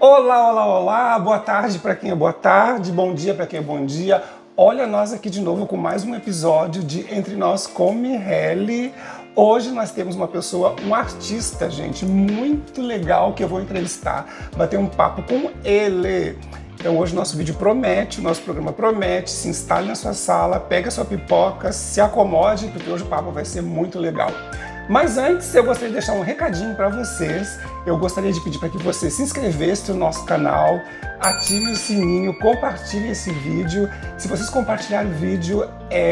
Olá, olá, olá, boa tarde para quem é boa tarde, bom dia para quem é bom dia. Olha nós aqui de novo com mais um episódio de Entre Nós com Mihaly. Hoje nós temos uma pessoa, um artista, gente, muito legal que eu vou entrevistar, bater um papo com ele. Então hoje o nosso vídeo promete, o nosso programa promete, se instale na sua sala, pegue a sua pipoca, se acomode, porque hoje o papo vai ser muito legal. Mas antes, eu gostaria de deixar um recadinho para vocês. Eu gostaria de pedir para que você se inscrevesse no nosso canal, ative o sininho, compartilhe esse vídeo. Se vocês compartilharem o vídeo,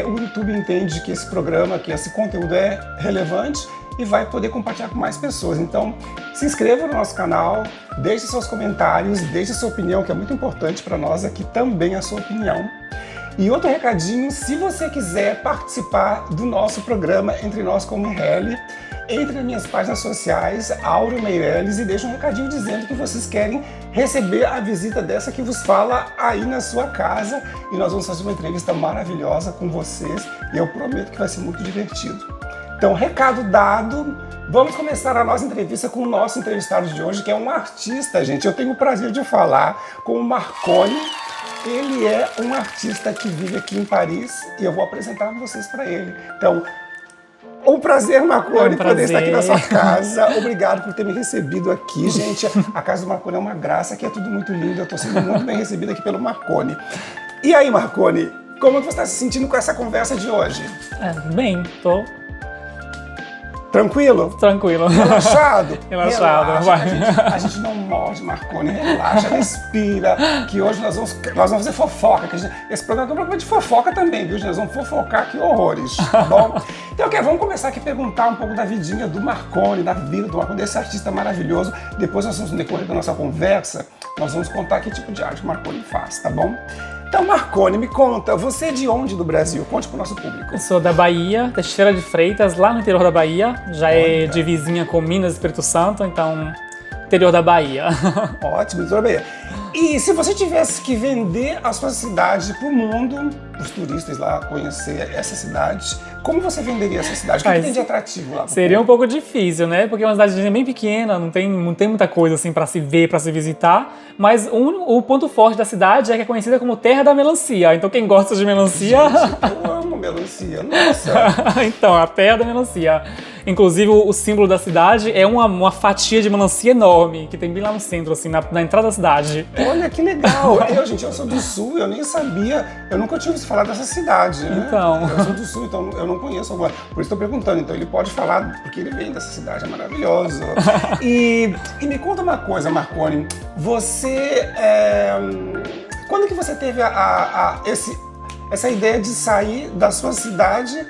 o YouTube entende que esse programa, que esse conteúdo é relevante e vai poder compartilhar com mais pessoas. Então, se inscreva no nosso canal, deixe seus comentários, deixe sua opinião, que é muito importante para nós aqui também a sua opinião. E outro recadinho, se você quiser participar do nosso programa Entre Nós com Mihaly, entre nas minhas páginas sociais, Auro Meirelles, e deixe um recadinho dizendo que vocês querem receber a visita dessa que vos fala aí na sua casa. E nós vamos fazer uma entrevista maravilhosa com vocês e eu prometo que vai ser muito divertido. Então, recado dado, vamos começar a nossa entrevista com o nosso entrevistado de hoje, que é um artista, gente. Eu tenho o prazer de falar com o Marconi. Ele é um artista que vive aqui em Paris e eu vou apresentar vocês para ele. Então, um prazer, Marconi, poder estar aqui na sua casa. Obrigado por ter me recebido aqui, gente. A casa do Marconi é uma graça, aqui é tudo muito lindo. Eu estou sendo muito bem recebido aqui pelo Marconi. E aí, Marconi, como você está se sentindo com essa conversa de hoje? Bem, tô... Tranquilo? Tranquilo. Relaxado? Relaxado. Relaxa, a gente não morde, Marconi. Relaxa, respira. Que hoje nós vamos fazer fofoca. Esse programa é um programa de fofoca também, viu? Nós vamos fofocar que horrores, tá bom? Então, vamos começar aqui a perguntar um pouco da vidinha do Marconi, da vida do Marconi, desse artista maravilhoso. Depois, nós vamos, no decorrer da nossa conversa, nós vamos contar que tipo de arte o Marconi faz, tá bom? Então, Marconi, me conta, você é de onde do Brasil? Conte pro nosso público. Eu sou da Bahia, Teixeira de Freitas, lá no interior da Bahia. Já é de vizinha com Minas e Espírito Santo, então, interior da Bahia. Ótimo, interior da Bahia. E se você tivesse que vender a sua cidade pro mundo, os turistas lá conhecer essa cidade, como você venderia essa cidade? O que tem de atrativo lá? Seria um pouco difícil, né? Porque é uma cidade bem pequena, não tem muita coisa assim para se ver, para se visitar. Mas o ponto forte da cidade é que é conhecida como Terra da Melancia. Então quem gosta de melancia... Gente, eu amo melancia, nossa! Então, a Terra da Melancia. Inclusive, o símbolo da cidade é uma fatia de melancia enorme, que tem bem lá no centro, assim, na entrada da cidade. Olha que legal! Eu sou do Sul, eu nem sabia, eu nunca tinha ouvido falar dessa cidade, né? Então... Eu sou do Sul, então eu não conheço alguma. Por isso estou perguntando, então ele pode falar, porque ele vem dessa cidade, é maravilhoso. E me conta uma coisa, Marconi, quando que você teve essa ideia de sair da sua cidade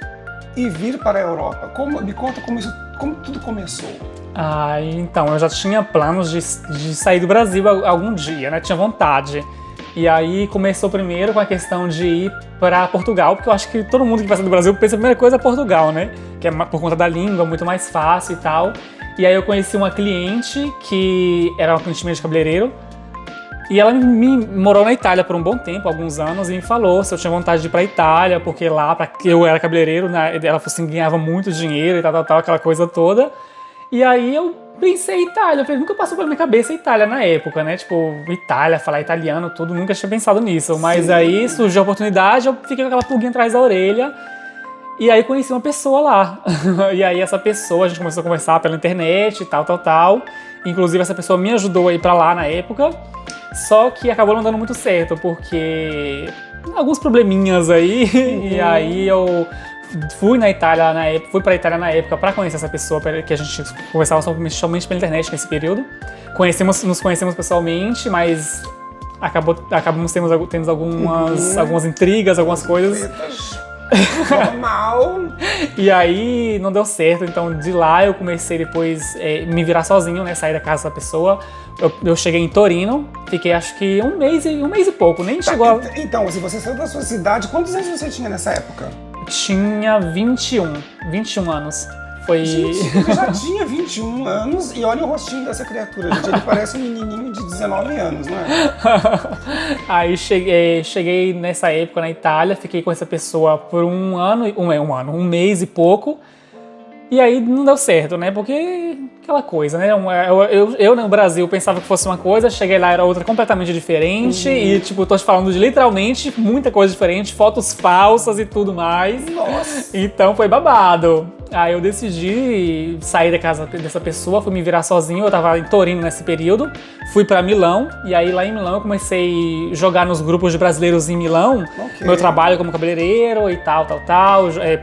e vir para a Europa? Me conta como tudo começou. Então, eu já tinha planos de sair do Brasil algum dia, né? Tinha vontade. E aí começou primeiro com a questão de ir para Portugal, porque eu acho que todo mundo que vai sair do Brasil pensa a primeira coisa é Portugal, né? Que é por conta da língua, muito mais fácil e tal. E aí eu conheci uma cliente que era uma cliente minha de cabeleireiro. E ela morou na Itália por um bom tempo, alguns anos, e me falou se eu tinha vontade de ir pra Itália, porque lá, eu era cabeleireiro, né, ela assim, ganhava muito dinheiro e tal, aquela coisa toda. E aí eu pensei em Itália, eu falei, nunca passou pela minha cabeça Itália na época, né? Tipo, Itália, falar italiano, tudo, nunca tinha pensado nisso. Mas sim, aí surgiu a oportunidade, eu fiquei com aquela pulguinha atrás da orelha. E aí conheci uma pessoa lá. E aí essa pessoa, a gente começou a conversar pela internet e tal. Inclusive essa pessoa me ajudou a ir pra lá na época. Só que acabou não dando muito certo, porque alguns probleminhas aí. E aí eu fui pra Itália na época pra conhecer essa pessoa, que a gente conversava somente pela internet nesse período. Nos conhecemos pessoalmente, mas acabamos tendo algumas intrigas, algumas coisas. Normal. E aí não deu certo, então de lá eu comecei depois me virar sozinho, né, sair da casa da pessoa. Eu cheguei em Torino, fiquei acho que um mês e pouco, nem chegou a... Então, se você saiu da sua cidade, quantos anos você tinha nessa época? Tinha 21 anos. Foi... Gente, ele já tinha 21 anos e olha o rostinho dessa criatura, gente. Ele parece um menininho de 19 anos, não é? Aí cheguei nessa época na Itália, fiquei com essa pessoa por um mês e pouco. E aí não deu certo, né? Porque aquela coisa, né? Eu no Brasil pensava que fosse uma coisa, cheguei lá era outra completamente diferente. E, tipo, tô te falando de literalmente muita coisa diferente, fotos falsas e tudo mais. Nossa! Então foi babado. Aí eu decidi sair da casa dessa pessoa, fui me virar sozinho. Eu tava em Torino nesse período, fui pra Milão. E aí lá em Milão eu comecei a jogar nos grupos de brasileiros em Milão. Ok. Meu trabalho como cabeleireiro e tal.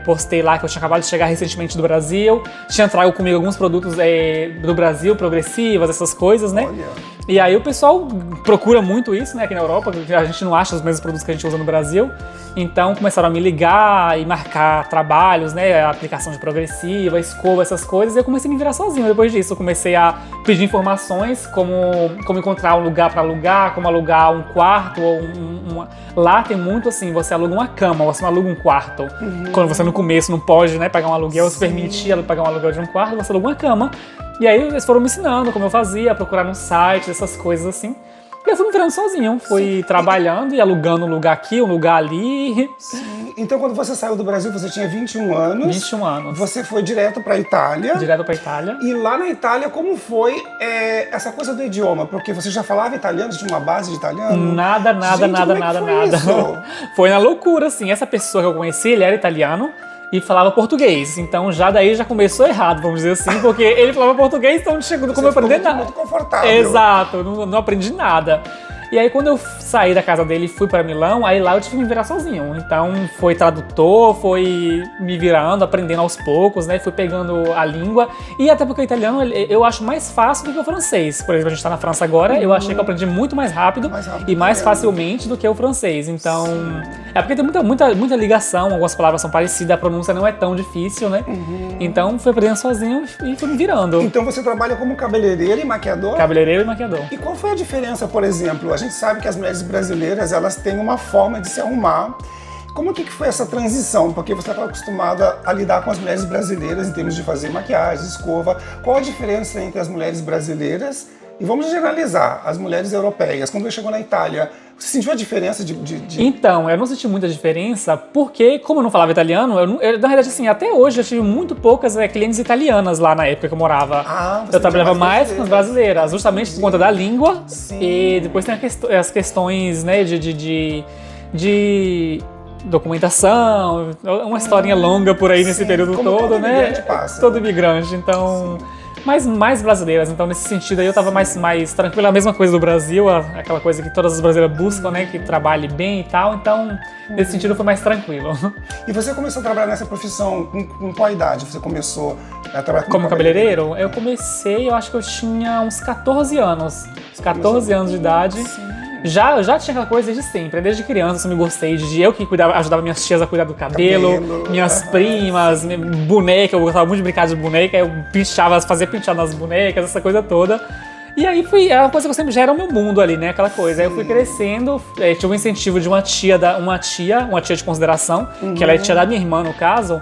Postei lá que eu tinha acabado de chegar recentemente do Brasil. Tinha trago comigo alguns produtos do Brasil, progressivas, essas coisas, né? Olha. E aí o pessoal procura muito isso, né, aqui na Europa, porque a gente não acha os mesmos produtos que a gente usa no Brasil. Então começaram a me ligar e marcar trabalhos, né, aplicação de progressiva, escova, essas coisas, e eu comecei a me virar sozinho. Depois disso eu comecei a pedir informações, como encontrar um lugar para alugar, como alugar um quarto, ou Lá tem muito assim, você aluga uma cama, você não aluga um quarto. Quando você no começo não pode, né, pagar um aluguel, se permitir pagar um aluguel de um quarto, você aluga uma cama. E aí eles foram me ensinando como eu fazia, procurar no site, essas coisas assim. E eu fui me virando sozinho, fui trabalhando e alugando um lugar aqui, um lugar ali. Sim. Então quando você saiu do Brasil, você tinha 21 anos. 21 anos. Você foi direto pra Itália. Direto pra Itália. E lá na Itália, como foi essa coisa do idioma? Porque você já falava italiano, você tinha uma base de italiano? Nada. Foi na loucura, assim. Essa pessoa que eu conheci, ele era italiano e falava português. Então já daí já começou errado, vamos dizer assim, porque ele falava português, então não chegou como eu aprender nada. Muito confortável. Exato, não aprendi nada. E aí quando eu saí da casa dele e fui pra Milão, aí lá eu tive que me virar sozinho. Então foi tradutor, foi me virando, aprendendo aos poucos, né? Fui pegando a língua. E até porque o italiano eu acho mais fácil do que o francês. Por exemplo, a gente tá na França agora, eu achei que eu aprendi muito mais rápido e mais facilmente do que o francês. Então, é porque tem muita ligação, algumas palavras são parecidas, a pronúncia não é tão difícil, né? Então fui aprendendo sozinho e fui me virando. Então você trabalha como cabeleireiro e maquiador? Cabeleireiro e maquiador. E qual foi a diferença, por exemplo? A gente sabe que as mulheres brasileiras, elas têm uma forma de se arrumar. Como que foi essa transição? Porque você estava acostumada a lidar com as mulheres brasileiras em termos de fazer maquiagem, escova. Qual a diferença entre as mulheres brasileiras e, vamos generalizar, as mulheres europeias? Quando você chegou na Itália, você sentiu a diferença de... Então, eu não senti muita diferença porque, como eu não falava italiano, na verdade, assim, até hoje eu tive muito poucas clientes italianas lá na época que eu morava. Eu trabalhava mais com as brasileiras, justamente por conta da língua. Sim. E depois tem as questões, né, de documentação, uma historinha longa por aí nesse período todo, né? Todo imigrante, então... Mas mais brasileiras, então nesse sentido aí eu tava mais tranquila. A mesma coisa do Brasil, aquela coisa que todas as brasileiras buscam, né, que trabalhe bem e tal, então nesse sentido foi mais tranquilo. E você começou a trabalhar nessa profissão com qual idade? Você começou a trabalhar como cabeleireiro? Eu comecei, eu acho que eu tinha uns 14 anos, 14 anos de idade. Eu já tinha aquela coisa desde sempre, desde criança eu sempre gostei de eu que ajudava minhas tias a cuidar do cabelo minhas primas, boneca, eu gostava muito de brincar de boneca, eu fazia pinchar nas bonecas, essa coisa toda. E aí era uma coisa que eu sempre já era o meu mundo ali, né, aquela coisa. Aí eu fui crescendo, tive um incentivo de uma tia de consideração, que ela é tia da minha irmã no caso,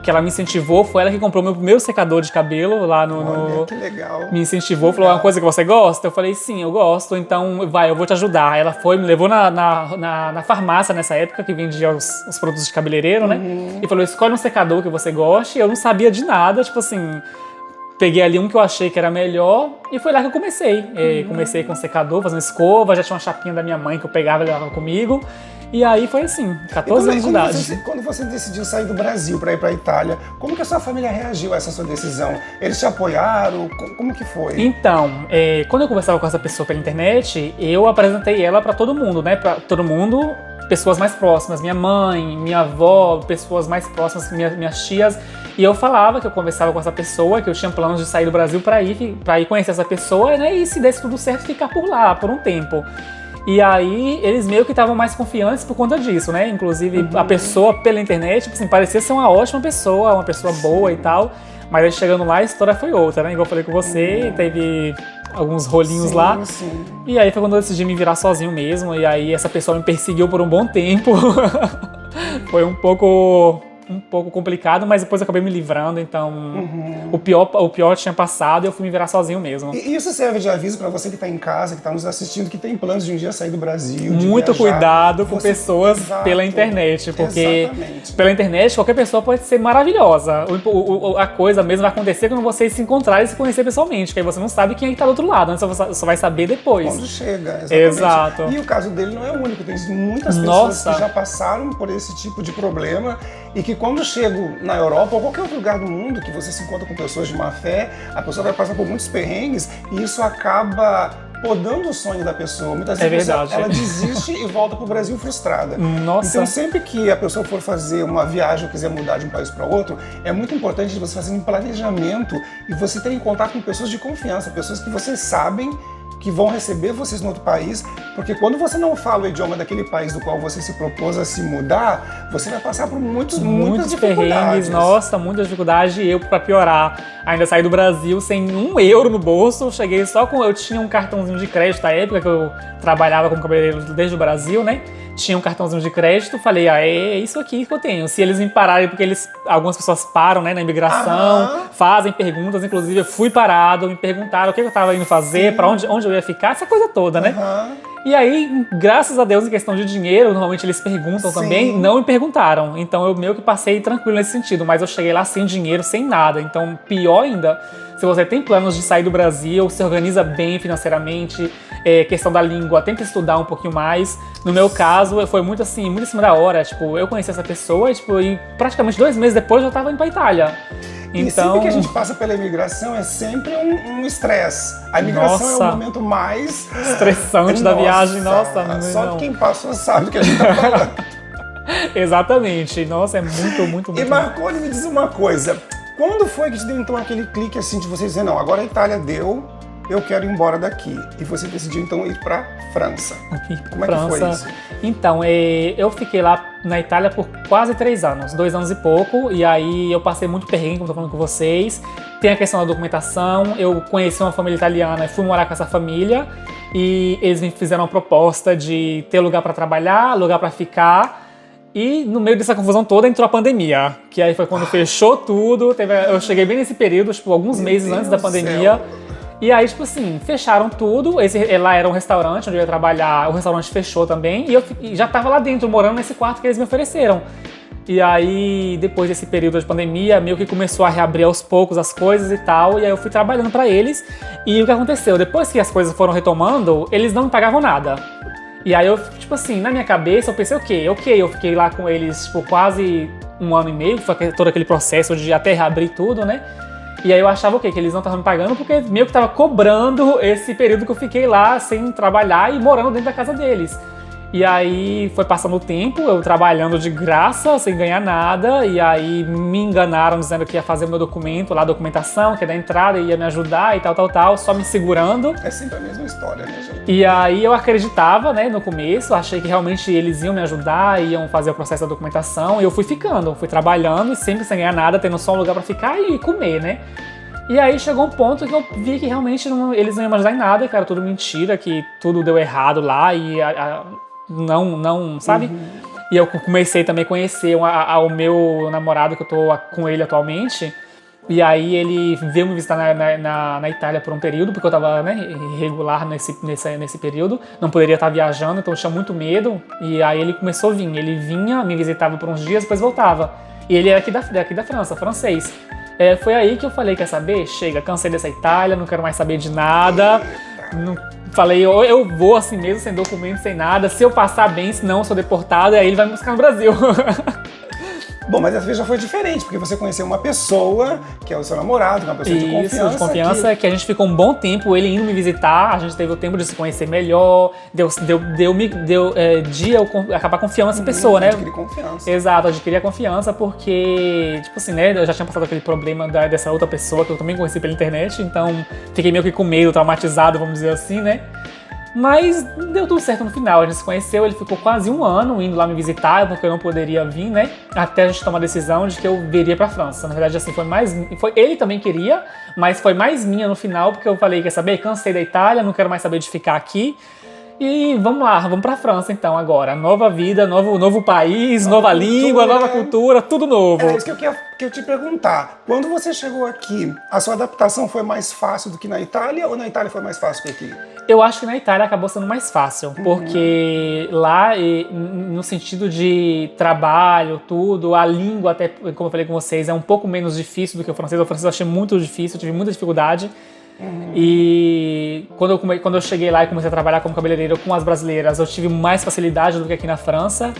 que ela me incentivou, foi ela que comprou meu primeiro secador de cabelo lá Olha, que legal. Me incentivou, falou, uma coisa que você gosta? Eu falei, sim, eu gosto, então eu vou te ajudar. Ela foi, me levou na farmácia nessa época, que vendia os produtos de cabeleireiro, né? E falou, escolhe um secador que você goste. Eu não sabia de nada, tipo assim... Peguei ali um que eu achei que era melhor e foi lá que eu comecei. Comecei com secador, fazendo escova, já tinha uma chapinha da minha mãe que eu pegava e levava comigo. E aí foi assim, 14 anos de idade. Quando você decidiu sair do Brasil para ir para a Itália, como que a sua família reagiu a essa sua decisão? Eles te apoiaram? Como que foi? Então, quando eu conversava com essa pessoa pela internet, eu apresentei ela para todo mundo, né? Para todo mundo, pessoas mais próximas, minha mãe, minha avó, pessoas mais próximas, minhas tias. E eu falava que eu conversava com essa pessoa, que eu tinha planos de sair do Brasil para ir conhecer essa pessoa, né? E se desse tudo certo, ficar por lá por um tempo. E aí, eles meio que estavam mais confiantes por conta disso, né? Inclusive, a pessoa pela internet, tipo assim, parecia ser uma ótima pessoa, uma pessoa boa e tal. Mas aí, chegando lá, a história foi outra, né? Igual eu falei com você, teve alguns rolinhos lá. Sim. E aí foi quando eu decidi me virar sozinho mesmo. E aí, essa pessoa me perseguiu por um bom tempo. Foi um pouco um pouco complicado, mas depois eu acabei me livrando, então o pior tinha passado e eu fui me virar sozinho mesmo. E isso serve de aviso para você que está em casa, que está nos assistindo, que tem planos de um dia sair do Brasil, de Muito viajar. cuidado com pessoas pela internet, porque pela internet qualquer pessoa pode ser maravilhosa. A coisa mesmo vai acontecer quando vocês se encontrarem e se conhecer pessoalmente, que aí você não sabe quem é que tá do outro lado, né? Você só vai saber depois. Quando chega, exatamente. Exato. E o caso dele não é o único, tem muitas pessoas que já passaram por esse tipo de problema e que quando chegam na Europa ou qualquer outro lugar do mundo que você se encontra com pessoas de má fé, a pessoa vai passar por muitos perrengues e isso acaba podando o sonho da pessoa. Muitas vezes ela desiste e volta para o Brasil frustrada. Nossa. Então sempre que a pessoa for fazer uma viagem ou quiser mudar de um país para outro, é muito importante você fazer um planejamento e você ter em contato com pessoas de confiança, pessoas que vocês sabem que vão receber vocês no outro país, porque quando você não fala o idioma daquele país do qual você se propôs a se mudar, você vai passar por muitas dificuldades. Perrengues, nossa, muita dificuldade. E eu, pra piorar, ainda saí do Brasil sem €1 no bolso, cheguei só com... Eu tinha um cartãozinho de crédito à época, que eu trabalhava como cabeleireiro desde o Brasil, né? Tinha um cartãozinho de crédito, falei, é isso aqui que eu tenho. Se eles me pararem, porque algumas pessoas param, né, na imigração, fazem perguntas, inclusive eu fui parado, me perguntaram o que eu tava indo fazer, pra onde eu ia ficar, essa coisa toda, né? E aí, graças a Deus, em questão de dinheiro, normalmente eles perguntam também, não me perguntaram. Então eu meio que passei tranquilo nesse sentido, mas eu cheguei lá sem dinheiro, sem nada. Então, pior ainda, se você tem planos de sair do Brasil, se organiza bem financeiramente, questão da língua, tenta estudar um pouquinho mais. No meu caso, foi muito assim, muito em cima da hora. Tipo, eu conheci essa pessoa e praticamente 2 meses depois eu já tava indo pra Itália. E sempre que a gente passa pela imigração é sempre um estresse. A imigração é o momento mais estressante da viagem. Nossa, só quem passou sabe o que a gente tá falando. Exatamente. Nossa, é muito. E Marconi, me diz uma coisa. Quando foi que te deu então aquele clique assim de você dizer, não, agora a Itália deu, eu quero ir embora daqui. E você decidiu então ir pra França. Como é que foi isso? Então, eu fiquei lá na Itália por quase 3 anos, 2 anos e pouco, e aí eu passei muito perrengue, como tô falando com vocês. Tem a questão da documentação, eu conheci uma família italiana e fui morar com essa família, e eles me fizeram uma proposta de ter lugar para trabalhar, lugar para ficar, e no meio dessa confusão toda entrou a pandemia, que aí foi quando fechou tudo, eu cheguei bem nesse período, tipo, alguns meses antes da pandemia. E aí, tipo assim, fecharam tudo. Lá era um restaurante onde eu ia trabalhar, o restaurante fechou também. E eu já tava lá dentro, morando nesse quarto que eles me ofereceram. E aí, depois desse período de pandemia, meio que começou a reabrir aos poucos as coisas e tal. E aí eu fui trabalhando pra eles. E o que aconteceu? Depois que as coisas foram retomando, eles não me pagavam nada. E aí eu, tipo assim, na minha cabeça, eu pensei, eu fiquei lá com eles, tipo, quase 1 ano e meio. Foi todo aquele processo de até reabrir tudo, né? E aí eu achava que eles não estavam me pagando porque meio que tava cobrando esse período que eu fiquei lá sem trabalhar e morando dentro da casa deles. E aí foi passando o tempo, eu trabalhando de graça, sem ganhar nada, e aí me enganaram dizendo que ia fazer o meu documento, lá a documentação, que é da entrada, ia me ajudar e tal, só me segurando. É sempre a mesma história, né, gente? E aí eu acreditava, né, no começo, achei que realmente eles iam me ajudar, iam fazer o processo da documentação, e eu fui trabalhando, e sempre sem ganhar nada, tendo só um lugar pra ficar e comer, né? E aí chegou um ponto que eu vi que realmente eles não iam me ajudar em nada, que era tudo mentira, que tudo deu errado lá, e não, sabe? E eu comecei também a conhecer o meu namorado, que eu tô com ele atualmente. E aí ele veio me visitar na Itália por um período, porque eu tava, né, irregular nesse período. Não poderia estar viajando, então eu tinha muito medo. E aí ele começou a vir. Ele vinha, me visitava por uns dias, depois voltava. E ele era aqui da França, francês. Foi aí que eu falei, quer saber? Chega, cansei dessa Itália, não quero mais saber de nada. Falei, eu vou assim mesmo, sem documento, sem nada. Se eu passar bem, se não, eu sou deportado, aí ele vai me buscar no Brasil. Bom, mas essa vez já foi diferente, porque você conheceu uma pessoa, que é o seu namorado, uma pessoa de confiança. Isso, de confiança, que a gente ficou um bom tempo, ele indo me visitar, a gente teve o tempo de se conhecer melhor, de eu acabar confiando nessa pessoa, né? Adquirir confiança. Exato, adquirir a confiança, porque, tipo assim, né, eu já tinha passado aquele problema dessa outra pessoa, que eu também conheci pela internet, então fiquei meio que com medo, traumatizado, vamos dizer assim, né? Mas deu tudo certo no final, a gente se conheceu, ele ficou quase 1 ano indo lá me visitar, porque eu não poderia vir, né? Até a gente tomar a decisão de que eu viria pra França. Na verdade, assim, ele também queria, mas foi mais minha no final, porque eu falei, quer saber? Cansei da Itália, não quero mais saber de ficar aqui. E vamos lá, vamos pra França então agora. Nova vida, novo país, nova língua, nova cultura, tudo novo. É isso que eu te perguntar. Quando você chegou aqui, a sua adaptação foi mais fácil do que na Itália ou na Itália foi mais fácil que aqui? Eu acho que na Itália acabou sendo mais fácil, porque lá, no sentido de trabalho, tudo, a língua, até como eu falei com vocês, é um pouco menos difícil do que o francês. O francês eu achei muito difícil, eu tive muita dificuldade. E quando eu cheguei lá e comecei a trabalhar como cabeleireiro com as brasileiras, eu tive mais facilidade do que aqui na França.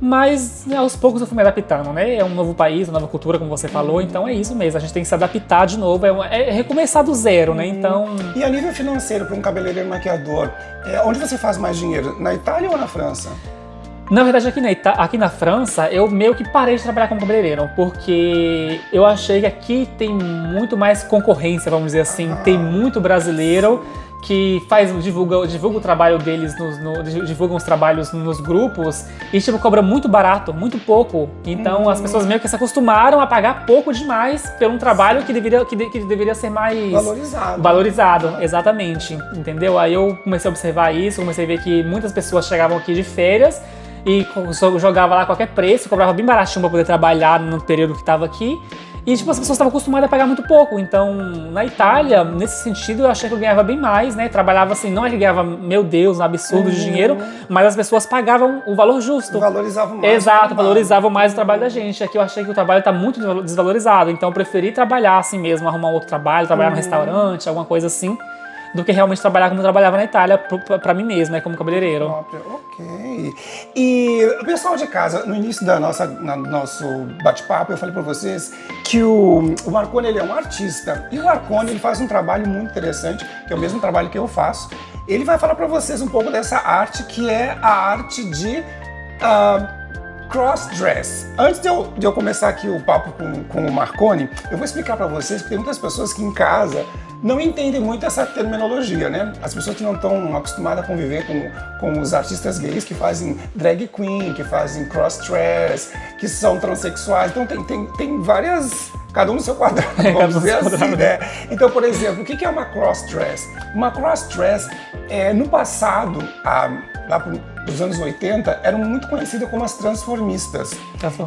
Mas aos poucos eu fui me adaptando, né? É um novo país, uma nova cultura, como você falou, então é isso mesmo. A gente tem que se adaptar de novo, é recomeçar do zero, né? Então... E a nível financeiro, para um cabeleireiro maquiador, onde você faz mais dinheiro? Na Itália ou na França? Na verdade, aqui na França, eu meio que parei de trabalhar como cabeleireiro, porque eu achei que aqui tem muito mais concorrência, vamos dizer assim. Tem muito brasileiro que divulga o trabalho deles, divulgam os trabalhos nos grupos e tipo, cobra muito barato, muito pouco. Então as pessoas meio que se acostumaram a pagar pouco demais por um trabalho que deveria ser mais valorizado, exatamente, entendeu? Aí eu comecei a observar isso, comecei a ver que muitas pessoas chegavam aqui de férias e jogava lá qualquer preço, cobrava bem baratinho para poder trabalhar no período que estava aqui. E tipo, as pessoas estavam acostumadas a pagar muito pouco. Então, na Itália, nesse sentido, eu achei que eu ganhava bem mais, né? Trabalhava assim, não é que ganhava, meu Deus, um absurdo de dinheiro, mas as pessoas pagavam o valor justo. Valorizavam mais. Exato, valorizavam mais o trabalho da gente. Aqui eu achei que o trabalho está muito desvalorizado. Então, eu preferi trabalhar assim mesmo, arrumar um outro trabalho, trabalhar no restaurante, alguma coisa assim, do que realmente trabalhar como eu trabalhava na Itália pra mim mesmo, né, como cabeleireiro. Ok. E o pessoal de casa, no início do nosso bate-papo, eu falei pra vocês que o Marconi, ele é um artista. E o Marconi, ele faz um trabalho muito interessante, que é o mesmo trabalho que eu faço. Ele vai falar pra vocês um pouco dessa arte, que é a arte de cross-dress. Antes de eu começar aqui o papo com o Marconi, eu vou explicar pra vocês que tem muitas pessoas que em casa não entendem muito essa terminologia, né? As pessoas que não estão acostumadas a conviver com os artistas gays que fazem drag queen, que fazem cross-dress, que são transexuais. Então tem várias... Cada um no seu quadrado, vamos dizer assim, né? Então, por exemplo, o que é uma cross-dress? Uma cross-dress, no passado, lá nos anos 80, eram muito conhecidas como as transformistas.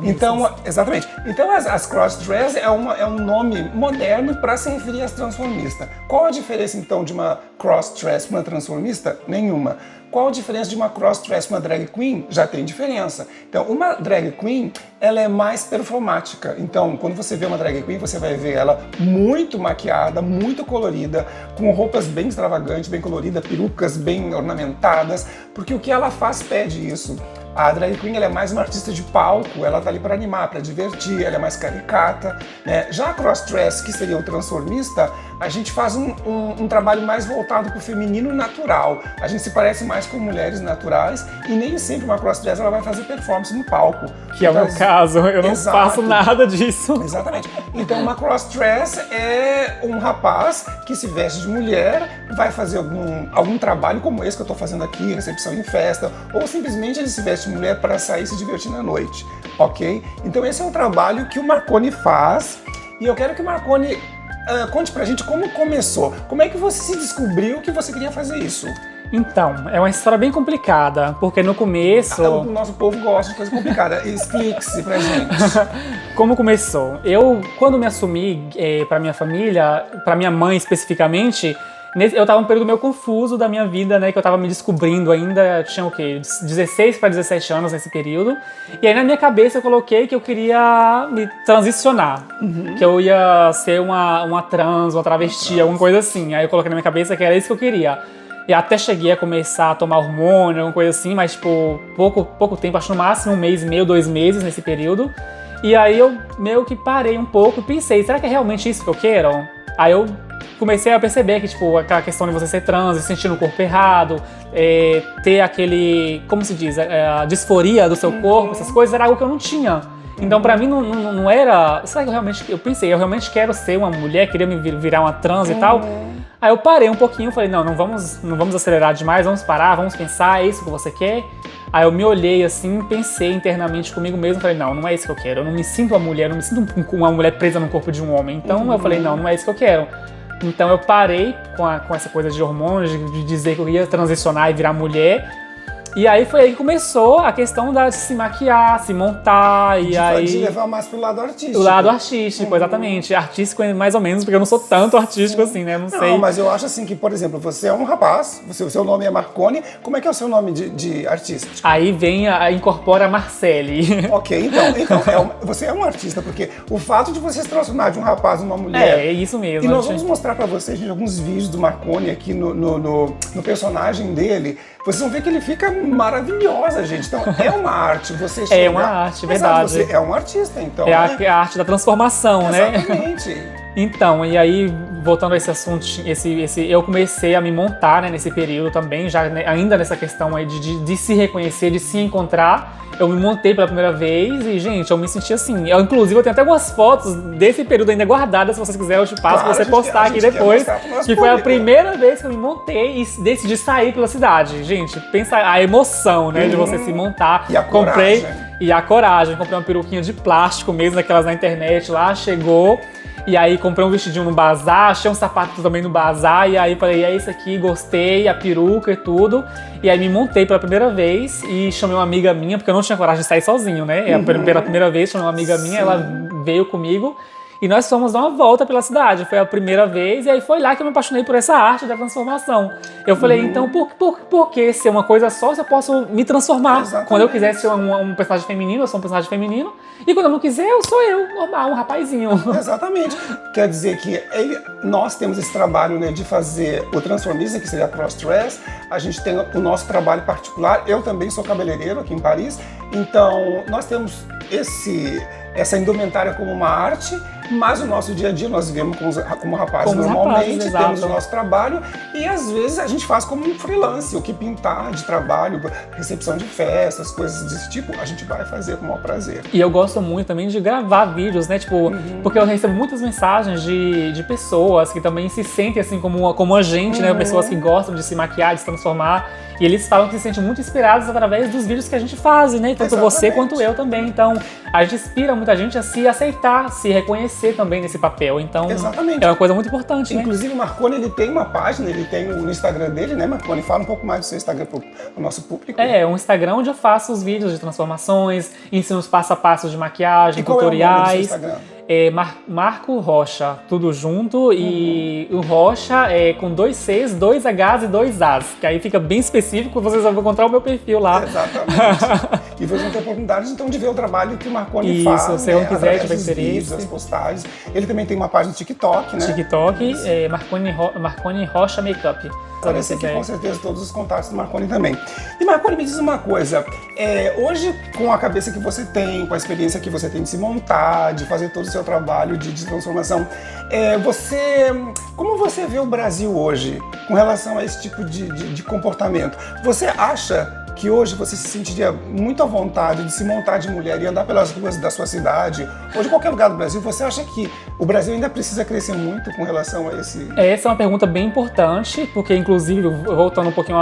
Então, exatamente. Então, as cross-dress é um nome moderno para se referir às transformistas. Qual a diferença, então, de uma cross-dress para uma transformista? Nenhuma. Qual a diferença de uma cross-dress para uma drag queen? Já tem diferença. Então, uma drag queen, ela é mais performática. Então, quando você vê uma drag queen, você vai ver ela muito maquiada, muito colorida, com roupas bem extravagantes, bem coloridas, perucas bem ornamentadas, porque o que ela faz pede isso. A drag queen, ela é mais uma artista de palco, ela tá ali para animar, para divertir, ela é mais caricata, né? Já a cross-dress, que seria o transformista, a gente faz um trabalho mais voltado para o feminino natural. A gente se parece mais com mulheres naturais e nem sempre uma cross-dress ela vai fazer performance no palco. Que é o meu caso, eu não faço nada disso. Exatamente. Então uma cross-dress é um rapaz que se veste de mulher, vai fazer algum trabalho como esse que eu estou fazendo aqui, recepção em festa, ou simplesmente ele se veste de mulher para sair se divertir na noite, ok? Então esse é um trabalho que o Marconi faz e eu quero que o Marconi conte pra gente como começou. Como é que você se descobriu que você queria fazer isso? Então, é uma história bem complicada, porque no começo... O nosso povo gosta de coisa complicada. Explique-se pra gente. Como começou? Eu, quando me assumi pra minha família, pra minha mãe especificamente, eu tava num período meio confuso da minha vida, né, que eu tava me descobrindo ainda, eu tinha o quê? 16 para 17 anos nesse período. E aí na minha cabeça eu coloquei que eu queria me transicionar, que eu ia ser uma trans, uma travesti, alguma coisa assim. Aí eu coloquei na minha cabeça que era isso que eu queria. E até cheguei a começar a tomar hormônio, alguma coisa assim, mas tipo, pouco tempo, acho no máximo 1 mês e meio, 2 meses nesse período. E aí eu meio que parei um pouco e pensei, será que é realmente isso que eu quero? Aí eu comecei a perceber que, tipo, aquela questão de você ser trans, se sentir no corpo errado, ter aquele, como se diz, a disforia do seu corpo, essas coisas, era algo que eu não tinha. Então, pra mim, não era... Será que eu realmente quero ser uma mulher, queria me virar uma trans e tal? Aí eu parei um pouquinho, falei, não vamos acelerar demais, vamos parar, vamos pensar, é isso que você quer? Aí eu me olhei assim, pensei internamente comigo mesmo, falei, não é isso que eu quero, eu não me sinto uma mulher, não me sinto uma mulher presa no corpo de um homem. Então eu falei, não é isso que eu quero. Então eu parei com essa coisa de hormônios, de dizer que eu ia transicionar e virar mulher. E aí foi aí que começou a questão de se maquiar, se montar, De levar mais pro lado artístico. O lado artístico, exatamente. Artístico mais ou menos, porque eu não sou tanto artístico assim, né? Não sei. Não, mas eu acho assim que, por exemplo, você é um rapaz, o seu nome é Marconi, como é que é o seu nome de artista? Aí incorpora a Marcele. Ok, então você é um artista, porque o fato de você se transformar de um rapaz numa mulher... É isso mesmo. E nós vamos mostrar pra vocês, gente, alguns vídeos do Marconi aqui no personagem dele. Vocês vão ver que ele fica maravilhosa, gente. Então, é uma arte. Você chega... É uma arte, verdade. Você é um artista, então. É a arte da transformação, né? Exatamente. Então, e aí, voltando a esse assunto, eu comecei a me montar, né, nesse período também, já ainda nessa questão aí de se reconhecer, de se encontrar. Eu me montei pela primeira vez e, gente, eu me senti assim. Inclusive, eu tenho até algumas fotos desse período ainda guardadas, se vocês quiserem, eu te passo pra você postar aqui depois. Que foi a primeira vez que eu me montei e decidi sair pela cidade. Gente, pensa a emoção, né, de você se montar. E a coragem. E a coragem. Comprei uma peruquinha de plástico mesmo, daquelas na internet lá, chegou. E aí comprei um vestidinho no bazar, achei um sapato também no bazar, e aí falei, é isso aqui, gostei, a peruca e tudo. E aí me montei pela primeira vez e chamei uma amiga minha, porque eu não tinha coragem de sair sozinho, né? Pela primeira vez, chamei uma amiga minha, ela veio comigo. E nós fomos dar uma volta pela cidade, foi a primeira vez, e aí foi lá que eu me apaixonei por essa arte da transformação. Eu falei, então por que ser uma coisa só se eu posso me transformar? Exatamente. Quando eu quiser ser um personagem feminino, eu sou um personagem feminino, e quando eu não quiser, eu sou eu, normal, um rapazinho. Exatamente. Quer dizer que nós temos esse trabalho, né, de fazer o transformismo, que seria cross-dress, a gente tem o nosso trabalho particular, eu também sou cabeleireiro aqui em Paris, então nós temos essa indumentária como uma arte, mas o nosso dia a dia nós vivemos como rapazes normalmente, temos o nosso trabalho e às vezes a gente faz como um freelance, o que pintar de trabalho, recepção de festas, coisas desse tipo, a gente vai fazer com o maior prazer. E eu gosto muito também de gravar vídeos, né, tipo, porque eu recebo muitas mensagens de pessoas que também se sentem assim como a gente, né, pessoas que gostam de se maquiar, de se transformar, e eles falam que se sentem muito inspirados através dos vídeos que a gente faz, né, tanto você quanto eu também, então a gente inspira muita gente a se aceitar, se reconhecer também nesse papel, então é uma coisa muito importante, né? Inclusive o Marconi, ele tem uma página, ele tem no Instagram dele, né, Marconi? Fala um pouco mais do seu Instagram pro nosso público. É um Instagram onde eu faço os vídeos de transformações, ensino os passo a passo de maquiagem, e qual tutoriais. É o nome do seu Instagram? Marco Rocha, tudo junto, e o Rocha é com 2 Cs, 2 Hs e 2 As, que aí fica bem específico, vocês vão encontrar o meu perfil lá. Exatamente. E vocês vão ter oportunidade, então, de ver o trabalho que o Marconi faz, se você não quiser, tiver interesse. Vídeos, as postagens. Ele também tem uma página no TikTok, né? TikTok, Marconi Rocha Makeup. Aparece aqui com certeza todos os contatos do Marconi também. E Marconi, me diz uma coisa, hoje com a cabeça que você tem, com a experiência que você tem de se montar, de fazer todo o seu trabalho de transformação, como você vê o Brasil hoje com relação a esse tipo de comportamento? Você acha que hoje você se sentiria muito à vontade de se montar de mulher e andar pelas ruas da sua cidade, ou de qualquer lugar do Brasil? Você acha que o Brasil ainda precisa crescer muito com relação a esse... Essa é uma pergunta bem importante, porque inclusive, voltando um pouquinho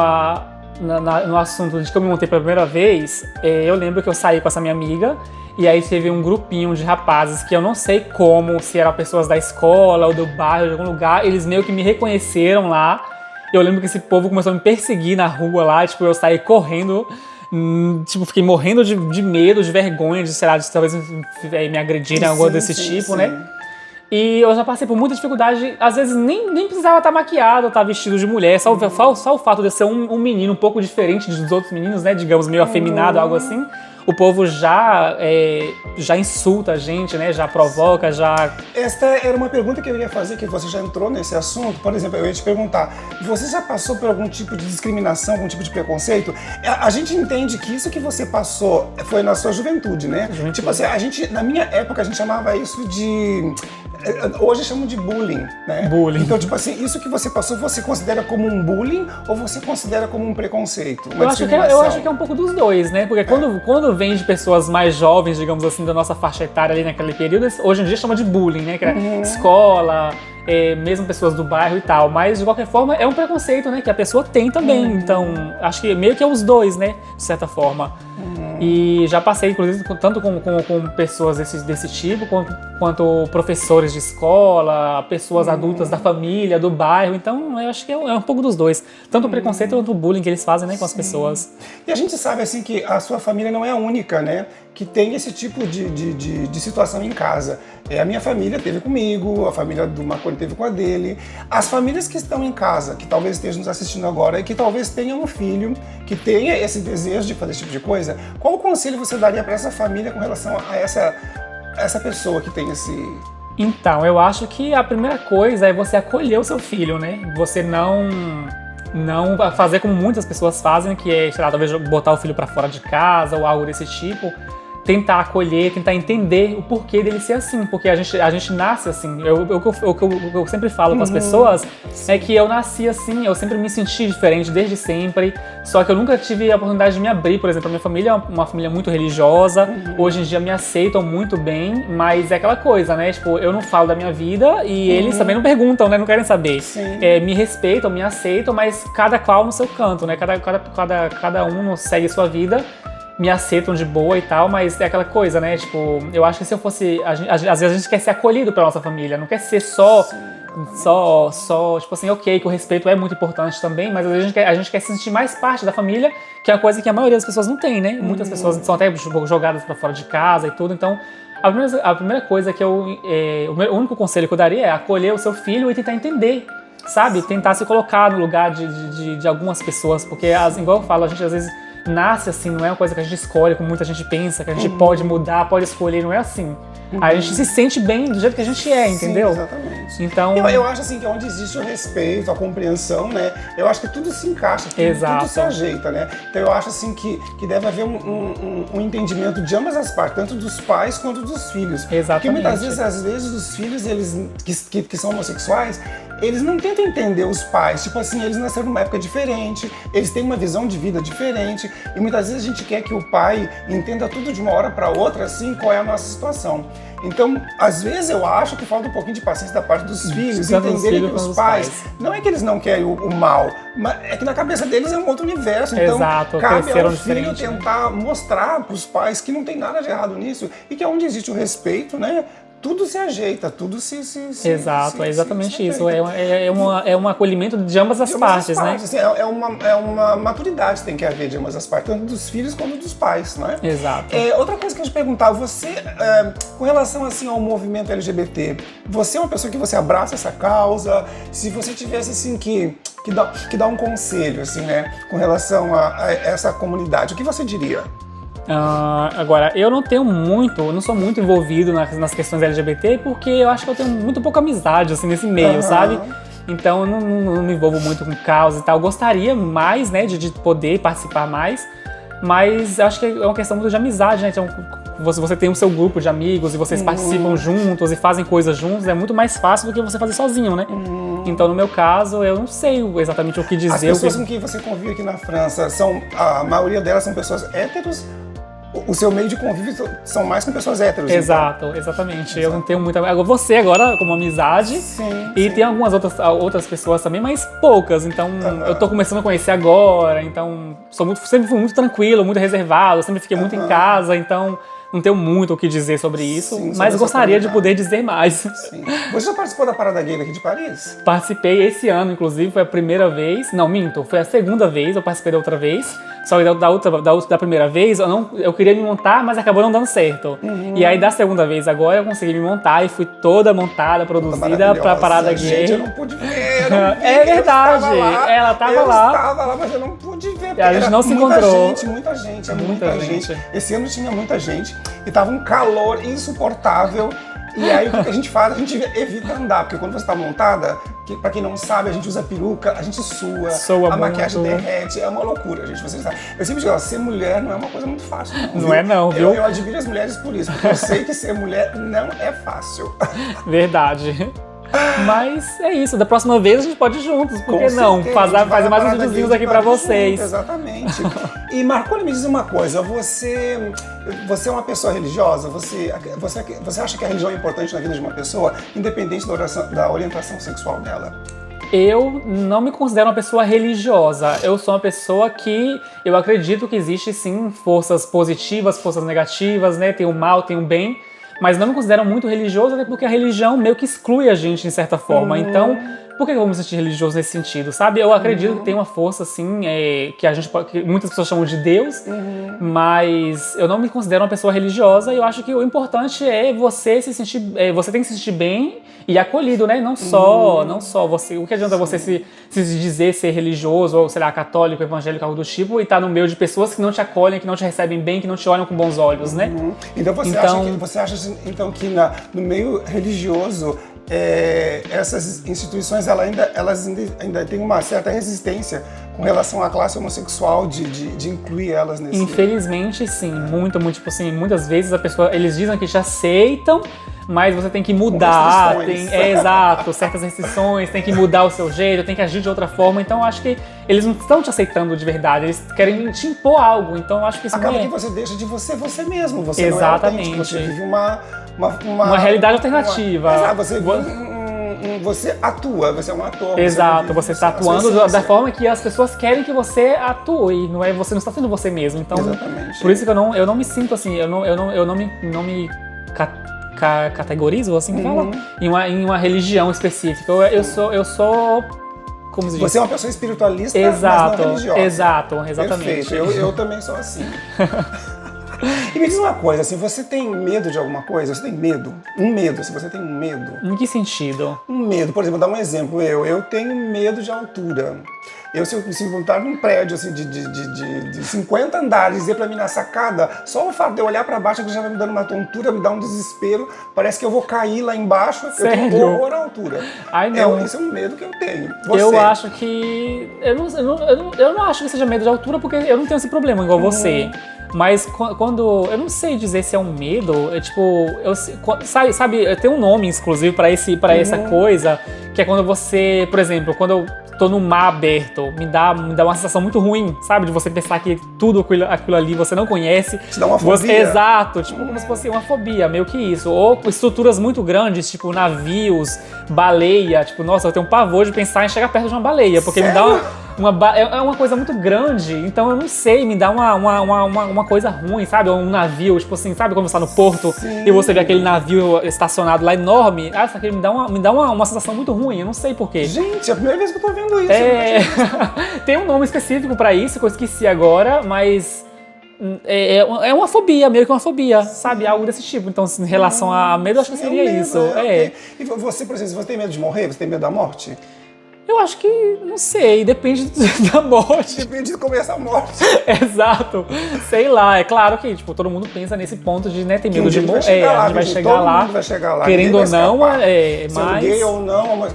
no assunto de que eu me montei pela primeira vez, eu lembro que eu saí com essa minha amiga, e aí teve um grupinho de rapazes que eu não sei como, se eram pessoas da escola ou do bairro, de algum lugar, eles meio que me reconheceram lá. Eu lembro que esse povo começou a me perseguir na rua lá, tipo, eu saí correndo, tipo, fiquei morrendo de medo, de vergonha, de, sei lá, de talvez me agredirem, algo desse tipo, né? E eu já passei por muita dificuldade, às vezes nem precisava estar maquiado, estar vestido de mulher, só o fato de eu ser um menino um pouco diferente dos outros meninos, né, digamos, meio afeminado, algo assim. O povo já insulta a gente, né? Já provoca, já... Esta era uma pergunta que eu ia fazer, que você já entrou nesse assunto. Por exemplo, eu ia te perguntar, você já passou por algum tipo de discriminação, algum tipo de preconceito? A gente entende que isso que você passou foi na sua juventude, né? Tipo assim, na minha época, a gente chamava isso de... Hoje chamam de bullying, né? Bullying. Então, tipo assim, isso que você passou, você considera como um bullying ou você considera como um preconceito? Eu acho que é um pouco dos dois, né? Porque quando vem de pessoas mais jovens, digamos assim, da nossa faixa etária ali naquele período, hoje em dia chama de bullying, né? Que é escola, mesmo pessoas do bairro e tal. Mas, de qualquer forma, é um preconceito, né? Que a pessoa tem também. Então, acho que meio que é os dois, né? De certa forma. E já passei, inclusive, tanto com pessoas desse tipo, quanto professores de escola, pessoas adultas da família, do bairro. Então, eu acho que é um pouco dos dois. Tanto o preconceito quanto o bullying que eles fazem, né, com as pessoas. E a gente sabe, assim, que a sua família não é a única, né, que tem esse tipo de situação em casa. A minha família teve comigo, a família do Marconi teve com a dele. As famílias que estão em casa, que talvez estejam nos assistindo agora e que talvez tenham um filho que tenha esse desejo de fazer esse tipo de coisa, qual conselho você daria para essa família com relação a essa pessoa que tem esse... Então, eu acho que a primeira coisa é você acolher o seu filho, né? Você não fazer como muitas pessoas fazem, que é, sei lá, talvez botar o filho pra fora de casa ou algo desse tipo. Tentar acolher, tentar entender o porquê dele ser assim, porque a gente nasce assim. O que eu sempre falo com as pessoas é que eu nasci assim, eu sempre me senti diferente desde sempre, só que eu nunca tive a oportunidade de me abrir. Por exemplo, a minha família é uma família muito religiosa, hoje em dia me aceitam muito bem, mas é aquela coisa, né? Tipo, eu não falo da minha vida e eles também não perguntam, né? Não querem saber. Me respeitam, me aceitam, mas cada qual no seu canto, né? Cada um segue sua vida. Me aceitam de boa e tal, mas é aquela coisa, né? Tipo, eu acho que se eu fosse... Às vezes a gente quer ser acolhido pela nossa família, não quer ser só, tipo assim, ok, que o respeito é muito importante também, mas às vezes a gente quer se sentir mais parte da família, que é uma coisa que a maioria das pessoas não tem, né? Muitas pessoas são até jogadas pra fora de casa e tudo, então... A primeira coisa que o único conselho que eu daria é acolher o seu filho e tentar entender, sabe? Tentar se colocar no lugar de algumas pessoas, porque, igual eu falo, a gente às vezes... nasce assim, não é uma coisa que a gente escolhe, como muita gente pensa, que a gente pode mudar, pode escolher, não é assim. A gente se sente bem do jeito que a gente é, entendeu? Sim, exatamente. Então... Eu acho assim que onde existe o respeito, a compreensão, né? Eu acho que tudo se encaixa, tudo se ajeita, né? Então eu acho assim que deve haver um entendimento de ambas as partes, tanto dos pais quanto dos filhos. Exatamente. Porque muitas vezes, às vezes, os filhos, eles que são homossexuais, eles não tentam entender os pais. Tipo assim, eles nasceram numa época diferente, eles têm uma visão de vida diferente, e muitas vezes a gente quer que o pai entenda tudo de uma hora para outra, assim, qual é a nossa situação. Então, às vezes eu acho que falta um pouquinho de paciência da parte dos filhos, entenderem que os pais, não é que eles não querem o mal, mas é que na cabeça deles é um outro universo. Então, cabe ao filho tentar mostrar para os pais que não tem nada de errado nisso e que é onde existe o respeito, né? Tudo se ajeita, tudo se Exato, é exatamente isso. É um acolhimento de ambas as partes, né? Assim, é uma maturidade que tem que haver de ambas as partes, tanto dos filhos quanto dos pais, né? Exato. Outra coisa que eu te perguntar, você, com relação assim ao movimento LGBT, você é uma pessoa que você abraça essa causa? Se você tivesse assim que dar um conselho, assim, né, com relação a essa comunidade, o que você diria? Agora, eu não sou muito envolvido nas questões LGBT porque eu acho que eu tenho muito pouca amizade assim, nesse meio, sabe? Então eu não me envolvo muito com causa e tal. Eu gostaria mais, né, de poder participar mais, mas eu acho que é uma questão muito de amizade, né? Então, você tem o seu grupo de amigos e vocês participam juntos e fazem coisas juntos, é muito mais fácil do que você fazer sozinho, né? Então, no meu caso, eu não sei exatamente o que dizer. As pessoas com quem você convive aqui na França, a maioria delas são pessoas héteros? O seu meio de convívio são mais com pessoas héteros. Exato, então. Exatamente. Eu não tenho muita... Você agora, como amizade, e tem algumas outras pessoas também, mas poucas. Então, eu tô começando a conhecer agora, então sempre fui muito tranquilo, muito reservado, sempre fiquei muito em casa, então não tenho muito o que dizer sobre isso, mas gostaria de poder dizer mais. Sim. Você já participou da Parada Gay daqui de Paris? Participei esse ano, inclusive, foi a primeira vez. Não, minto, foi a segunda vez, eu participei da outra vez. Só que da primeira vez, eu queria me montar, mas acabou não dando certo. E aí, da segunda vez agora, eu consegui me montar e fui toda montada, produzida pra Parada Gay. Gente, eu não pude ver, É verdade, ela tava lá. Eu estava lá, mas eu não pude ver. A gente não se encontrou. Muita gente. Esse ano tinha muita gente e tava um calor insuportável. E aí o que a gente faz? A gente evita andar, porque quando você tá montada, pra quem não sabe, a gente usa peruca, a gente sua, a maquiagem derrete, é uma loucura, gente. Vocês sabem. Eu sempre digo, ser mulher não é uma coisa muito fácil. Não é não, viu? Eu admiro as mulheres por isso, porque eu sei que ser mulher não é fácil. Verdade. Mas é isso, da próxima vez a gente pode ir juntos, por que não? Fazer mais uns videozinhos aqui pra vocês. Junto, exatamente. E Marconi, me diz uma coisa, você é uma pessoa religiosa? Você acha que a religião é importante na vida de uma pessoa, independente da orientação sexual dela? Eu não me considero uma pessoa religiosa, eu sou uma pessoa que eu acredito que existe sim forças positivas, forças negativas, né? Tem o mal, tem o bem. mas não me considero muito religioso, até porque a religião meio que exclui a gente de certa forma. Então, por que eu vou me sentir religioso nesse sentido, sabe? Eu acredito que tem uma força, assim, que muitas pessoas chamam de Deus, mas eu não me considero uma pessoa religiosa e eu acho que o importante é você se sentir, você tem que se sentir bem e acolhido, né? Não só você. O que adianta você se dizer ser religioso ou, sei lá, católico, evangélico, algo do tipo, e estar no meio de pessoas que não te acolhem, que não te recebem bem, que não te olham com bons olhos, né? Então você acha então, que no meio religioso essas instituições elas ainda têm uma certa resistência com relação à classe homossexual de incluir elas nesse... Infelizmente, sim. Muito, tipo assim, muitas vezes eles dizem que te aceitam, mas você tem que mudar, exato, certas restrições, tem que mudar o seu jeito, tem que agir de outra forma. Então eu acho que eles não estão te aceitando de verdade, eles querem te impor algo. Então eu acho que isso acaba que você deixa de você mesmo, você exatamente. Não é autêntico, você vive uma realidade alternativa. Você atua, você é um ator. Exato, você está atuando da forma que as pessoas querem que você atue, você não está sendo você mesmo. Então, exatamente. Por isso que eu não me sinto assim, eu não me categorizo, assim que fala, em uma religião específica. Eu sou como se diz? Você é uma pessoa espiritualista, exato, mas não religiosa. Exatamente. Perfeito, eu também sou assim. E me diz uma coisa, assim, você tem medo de alguma coisa? Você tem medo? Um medo, se você tem um medo. Em que sentido? Um medo, por exemplo, vou dar um exemplo. Eu tenho medo de altura. Se eu me botar num prédio assim, de 50 andares e dizer pra mim na sacada, só o fato de eu olhar pra baixo que já vai me dando uma tontura, me dá um desespero, parece que eu vou cair lá embaixo. Sério? Eu tenho horror à altura. Ai, não. Esse é um medo que eu tenho. Eu acho que... Eu não acho que seja medo de altura, porque eu não tenho esse problema igual você. Mas quando... Eu não sei dizer se é um medo, sabe, tem um nome exclusivo pra essa coisa, que é quando você, por exemplo, quando eu tô no mar aberto, me dá uma sensação muito ruim, sabe? De você pensar que tudo aquilo ali você não conhece. Te dá uma fobia. Exato, tipo como se fosse uma fobia, meio que isso. Ou estruturas muito grandes, tipo navios, baleia, tipo, nossa, eu tenho um pavor de pensar em chegar perto de uma baleia, porque Sério? me dá é uma coisa muito grande, então eu não sei, me dá uma coisa ruim, sabe? Um navio, tipo assim, sabe quando você tá no porto e você vê aquele navio estacionado lá enorme? Isso aqui me dá uma sensação muito ruim, eu não sei porquê. Gente, é a primeira vez que eu tô vendo isso. Tem um nome específico pra isso, que eu esqueci agora, mas é uma fobia, meio que uma fobia, sabe? Algo desse tipo. Então, em relação a medo, eu acho que seria isso. Okay. E você, por exemplo, você tem medo de morrer? Você tem medo da morte? Eu acho que, não sei, depende da morte. Depende de como é essa morte. Exato. Sei lá, é claro que tipo, todo mundo pensa nesse ponto de ter medo de morrer. A gente vai chegar lá. Querendo ou não, mas... gay ou não, mas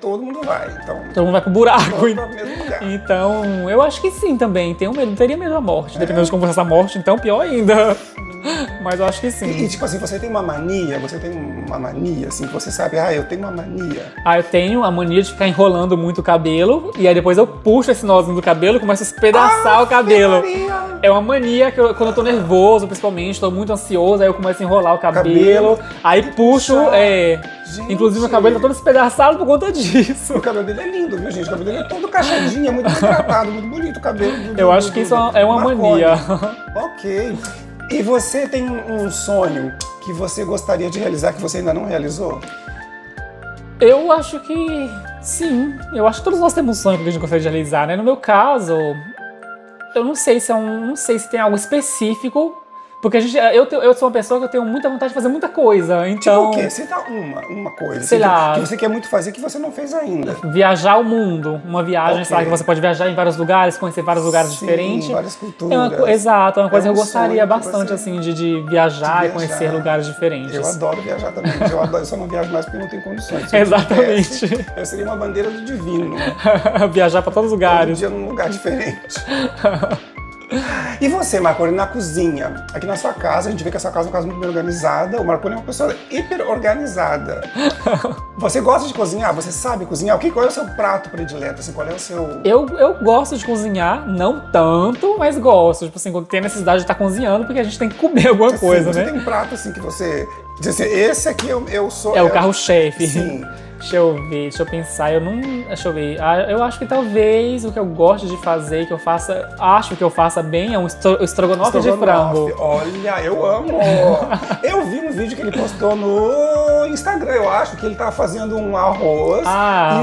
todo mundo vai. Então, todo mundo vai pro buraco. Todo mundo vai pro mesmo lugar. Então, eu acho que sim também. Teria medo da morte. Dependendo de como for essa morte, então pior ainda. Mas eu acho que sim. E tipo assim, você tem uma mania, assim, que você sabe, eu tenho uma mania. Eu tenho a mania de ficar enrolando muito o cabelo, e aí depois eu puxo esse nozinho do cabelo e começo a espedaçar o cabelo. Maria. É uma mania que quando eu tô nervoso, principalmente, tô muito ansioso, aí eu começo a enrolar o cabelo. Aí puxo, Gente. Inclusive meu cabelo tá todo espedaçado por conta disso. O cabelo dele é lindo, viu, gente? O cabelo dele é todo cachadinho, é muito bem tratado, muito bonito o cabelo. Eu acho que isso é uma mania. Ok. E você tem um sonho que você gostaria de realizar que você ainda não realizou? Eu acho que sim. Eu acho que todos nós temos um sonho que a gente gostaria de realizar, né? No meu caso, eu não sei se tem algo específico. Porque eu sou uma pessoa que eu tenho muita vontade de fazer muita coisa, então... Tipo o quê? Cita uma coisa. Sei lá. Que você quer muito fazer que você não fez ainda. Viajar o mundo. Uma viagem, sabe? Que você pode viajar em vários lugares, conhecer vários lugares diferentes. Várias culturas. Exato, é uma coisa que eu gostaria bastante, assim, de viajar e conhecer lugares diferentes. Eu adoro viajar também. Eu só não viajo mais porque não tenho condições. Exatamente. Eu seria uma bandeira do divino. Viajar pra todos os lugares. Todo dia num lugar diferente. E você, Marconi, na cozinha? Aqui na sua casa, a gente vê que a sua casa é uma casa muito bem organizada. O Marconi é uma pessoa hiper organizada. Você gosta de cozinhar? Você sabe cozinhar? Qual é o seu prato predileto? Assim, qual é o seu... Eu gosto de cozinhar, não tanto, mas gosto. Tipo assim, quando tem necessidade de estar cozinhando, porque a gente tem que comer alguma coisa, você né? Tem um prato assim que você... Diz assim, esse aqui eu sou... É o carro-chefe. Sim. Deixa eu pensar, deixa eu ver. Eu acho que talvez o que eu gosto de fazer, acho que eu faça bem, é um estrogonofe de frango. Olha, eu amo! Eu vi um vídeo que ele postou no Instagram, eu acho, que ele tava fazendo um arroz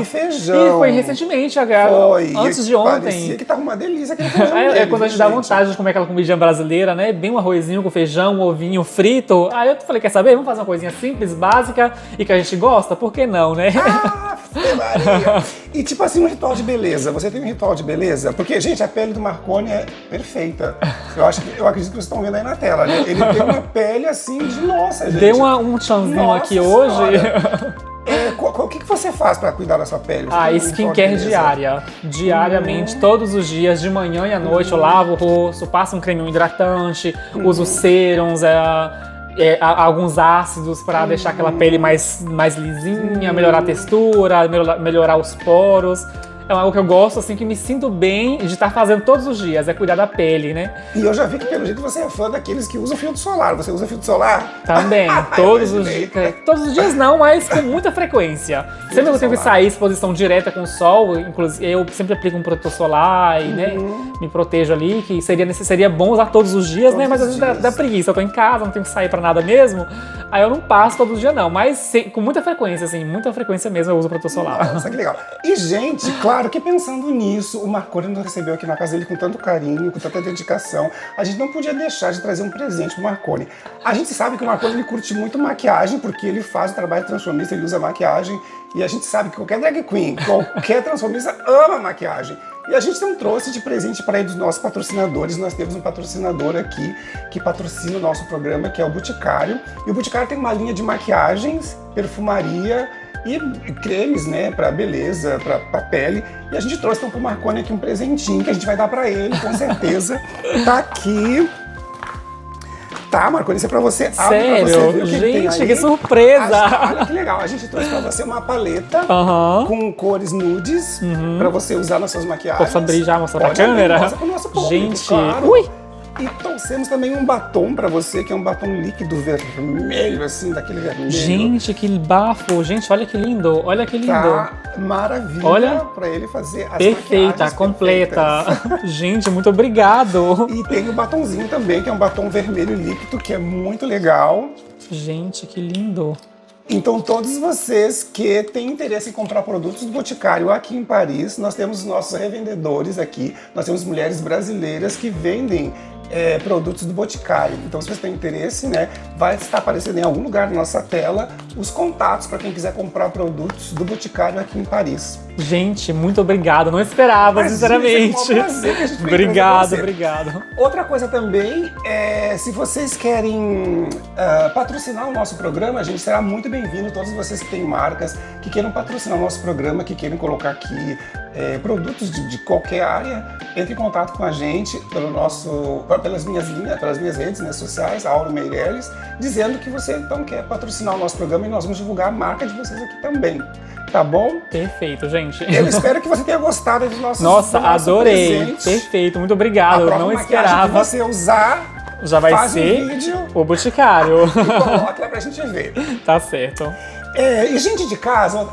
e feijão. E foi recentemente, antes de ontem. Parecia que tava uma delícia aquele feijão É quando a gente dá vontade de comer aquela comidinha brasileira, né? Bem um arrozinho com feijão, um ovinho frito. Aí eu falei, quer saber? Vamos fazer uma coisinha simples, básica e que a gente gosta? Por que não, né? Maria. E tipo assim, um ritual de beleza. Você tem um ritual de beleza? Porque, gente, a pele do Marconi é perfeita. Eu acredito que vocês estão vendo aí na tela, né? Ele tem uma pele assim de nossa, gente. Deu um chanzinho aqui hoje. O que você faz pra cuidar da sua pele? Skincare diária. Diariamente, todos os dias, de manhã e à noite, eu lavo o rosto, passo um creminho hidratante, uso sérums, alguns ácidos para deixar aquela pele mais lisinha, melhorar a textura, melhorar os poros. É algo que eu gosto, assim, que me sinto bem de estar fazendo todos os dias, é cuidar da pele, né? E eu já vi que, pelo jeito, você é fã daqueles que usam filtro solar. Você usa filtro solar? Também, todos os dias. Todos os dias não, mas com muita frequência. Sempre que eu tenho que sair exposição direta com o sol, inclusive, eu sempre aplico um protetor solar e, né, me protejo ali, que seria bom usar todos os dias, né? Mas às vezes dá preguiça. Eu tô em casa, não tenho que sair pra nada mesmo. Aí eu não passo todos os dias, não. Mas com muita frequência, assim, muita frequência mesmo eu uso protetor solar. Nossa, que legal. E, gente, claro que pensando nisso, o Marconi nos recebeu aqui na casa dele com tanto carinho, com tanta dedicação. A gente não podia deixar de trazer um presente pro Marconi. A gente sabe que o Marconi ele curte muito maquiagem, porque ele faz o trabalho de transformista, ele usa maquiagem. E a gente sabe que qualquer drag queen, qualquer transformista ama maquiagem. E a gente não trouxe de presente para aí dos nossos patrocinadores. Nós temos um patrocinador aqui que patrocina o nosso programa, que é o Boticário. E o Boticário tem uma linha de maquiagens, perfumaria e cremes, né, pra beleza, pra pele. E a gente trouxe então pro Marconi aqui um presentinho que a gente vai dar pra ele, com certeza. Tá aqui. Tá, Marconi, isso é pra você. Sério? Pra você ver o que gente, tem que surpresa! Olha que legal, a gente trouxe pra você uma paleta com cores nudes pra você usar nas suas maquiagens. Posso abrir já, mostrar pra câmera? Mostra pro nosso público, gente, claro. ui! E trouxemos também um batom pra você, que é um batom líquido vermelho, assim, daquele vermelho. Gente, que bafo! Gente, olha que lindo! Olha que lindo! Tá maravilha, olha, pra ele fazer as perfeita, completa. Gente, muito obrigado! E tem o batonzinho também, que é um batom vermelho líquido, que é muito legal. Gente, que lindo! Então, todos vocês que têm interesse em comprar produtos do Boticário aqui em Paris, nós temos os nossos revendedores aqui, nós temos mulheres brasileiras que vendem produtos do Boticário. Então, se você tem interesse, né, vai estar aparecendo em algum lugar na nossa tela os contatos para quem quiser comprar produtos do Boticário aqui em Paris. Gente, muito obrigado. Não esperava, sinceramente. É um prazer que a gente obrigado. Outra coisa também é, se vocês querem patrocinar o nosso programa, a gente será muito bem-vindo. Todos vocês que têm marcas, que queiram patrocinar o nosso programa, que queiram colocar aqui produtos de qualquer área, entre em contato com a gente pelas minhas redes, né, sociais, Auro Meirelles, dizendo que você então quer patrocinar o nosso programa e nós vamos divulgar a marca de vocês aqui também. Tá bom? Perfeito, gente. Eu espero que você tenha gostado dos nossos Nossa, adorei. presente. Perfeito, muito obrigado. Eu não esperava. Que você usar, já vai ser um vídeo, o Boticário. E coloca lá pra gente ver. Tá certo. E gente de casa,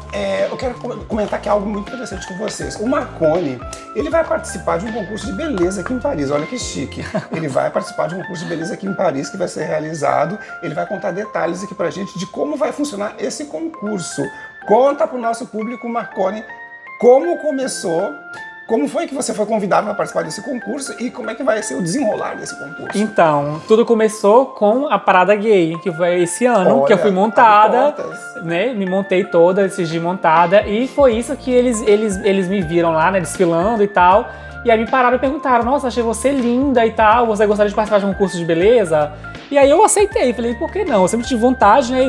eu quero comentar aqui algo muito interessante com vocês. O Marconi, ele vai participar de um concurso de beleza aqui em Paris. Olha que chique. Ele vai participar de um concurso de beleza aqui em Paris que vai ser realizado. Ele vai contar detalhes aqui pra gente de como vai funcionar esse concurso. Conta pro nosso público, Marconi, como começou. Como foi que você foi convidado para participar desse concurso e como é que vai ser o desenrolar desse concurso? Então, tudo começou com a Parada Gay, que foi esse ano. Olha, que eu fui montada, né? Me montei toda, decidi montada, e foi isso que eles me viram lá, né? Desfilando e tal. E aí me pararam e perguntaram: nossa, achei você linda e tal, você gostaria de participar de um curso de beleza? E aí eu aceitei, falei, por que não? Eu sempre tive vontade, né?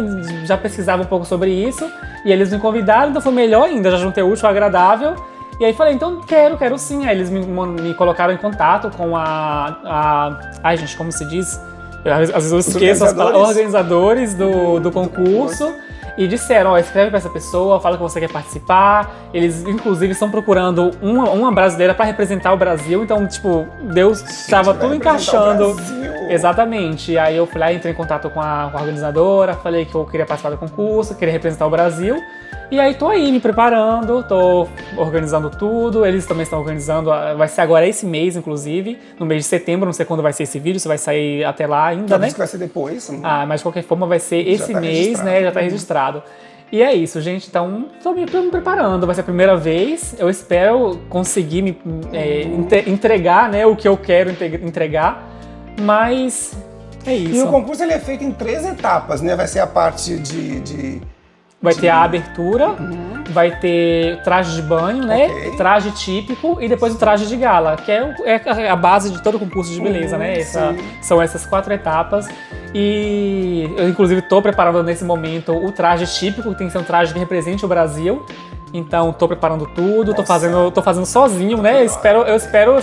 Já pesquisava um pouco sobre isso. E eles me convidaram, então foi melhor ainda, já juntei o útil ao agradável. E aí falei, então quero sim. Aí eles me colocaram em contato com ai, gente, como se diz? Às vezes eu esqueço as palavras. Organizadores do concurso. E disseram, escreve pra essa pessoa, fala que você quer participar. Eles, inclusive, estão procurando uma brasileira pra representar o Brasil. Então, tipo, Deus estava tudo encaixando. Exatamente. E aí eu fui lá, entrei em contato com a organizadora, falei que eu queria participar do concurso, queria representar o Brasil. E aí tô aí me preparando, tô organizando tudo, eles também estão organizando, vai ser agora esse mês, inclusive, no mês de setembro, não sei quando vai ser esse vídeo, se vai sair até lá ainda, né? Acho que vai ser depois. Mas de qualquer forma vai ser esse mês, né? Já tá registrado. E é isso, gente. Então, tô me preparando. Vai ser a primeira vez. Eu espero conseguir me entregar, né, o que eu quero entregar. Mas é isso. E o concurso ele é feito em 3 etapas, né? Vai ser a parte Vai ter a abertura, vai ter traje de banho, né? Ok. Traje típico e depois o traje de gala, que é a base de todo concurso de beleza, né? São essas 4 etapas. E eu, inclusive, estou preparando nesse momento o traje típico, que tem que ser um traje que represente o Brasil. Então, estou preparando tudo, tô fazendo sozinho, né? Eu espero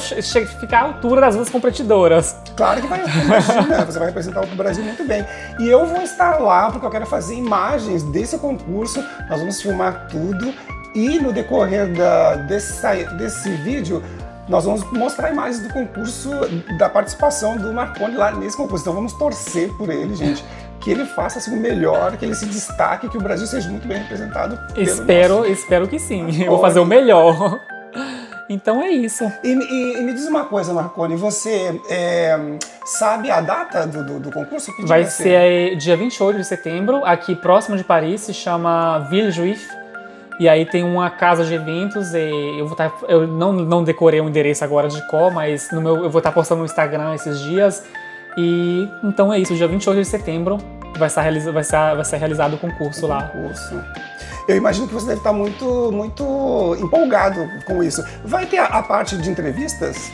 ficar à altura das duas competidoras. Claro que vai, imagina, você vai representar o Brasil muito bem. E eu vou estar lá porque eu quero fazer imagens desse concurso, nós vamos filmar tudo e no decorrer desse vídeo nós vamos mostrar imagens do concurso, da participação do Marconi lá nesse concurso. Então vamos torcer por ele, gente. Que ele faça assim, o melhor, que ele se destaque, que o Brasil seja muito bem representado. Espero que sim. Eu vou fazer o melhor. Então é isso. E me diz uma coisa, Marconi, você sabe a data do concurso? Que dia vai ser dia 28 de setembro, aqui próximo de Paris, se chama Villejuif. E aí tem uma casa de eventos, eu não decorei o endereço agora de cor, mas eu vou estar postando no Instagram esses dias. E então é isso, dia 28 de setembro vai ser realizado o concurso lá. Eu imagino que você deve estar muito, muito empolgado com isso. Vai ter a parte de entrevistas?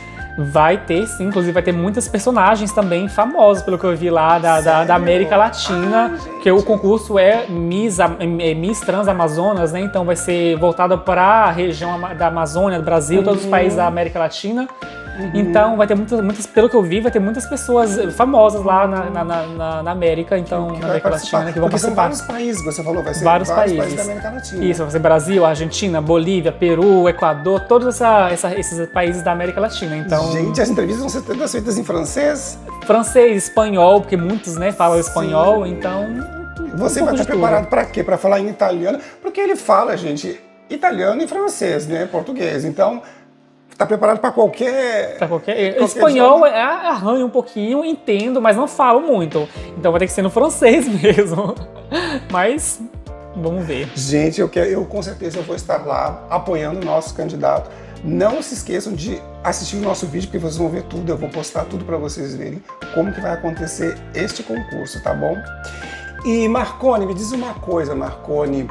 Vai ter, sim. Inclusive vai ter muitas personagens também famosas, pelo que eu vi lá, da América Latina. Que o concurso é Miss Transamazonas, né? Então vai ser voltado para a região da Amazônia, do Brasil, todos os países da América Latina. Então vai ter muitas, pelo que eu vi, vai ter muitas pessoas famosas lá na América, então na América Latina, que vão participar. São vários países, você falou, vai ser vários países da América Latina. Isso, vai ser Brasil, Argentina, Bolívia, Peru, Equador, todos esses países da América Latina. Então, gente, as entrevistas vão ser todas feitas em francês? Francês, espanhol, porque muitos, né, falam espanhol, então... Você vai estar preparado para quê? Para falar em italiano? Porque ele fala, gente, italiano e francês, né, português, então... Tá preparado para qualquer espanhol arranha um pouquinho, entendo, mas não falo muito. Então vai ter que ser no francês mesmo. Mas vamos ver. Gente, eu com certeza vou estar lá apoiando o nosso candidato. Não se esqueçam de assistir o nosso vídeo, porque vocês vão ver tudo. Eu vou postar tudo para vocês verem como que vai acontecer este concurso, tá bom? E Marconi, me diz uma coisa, Marconi.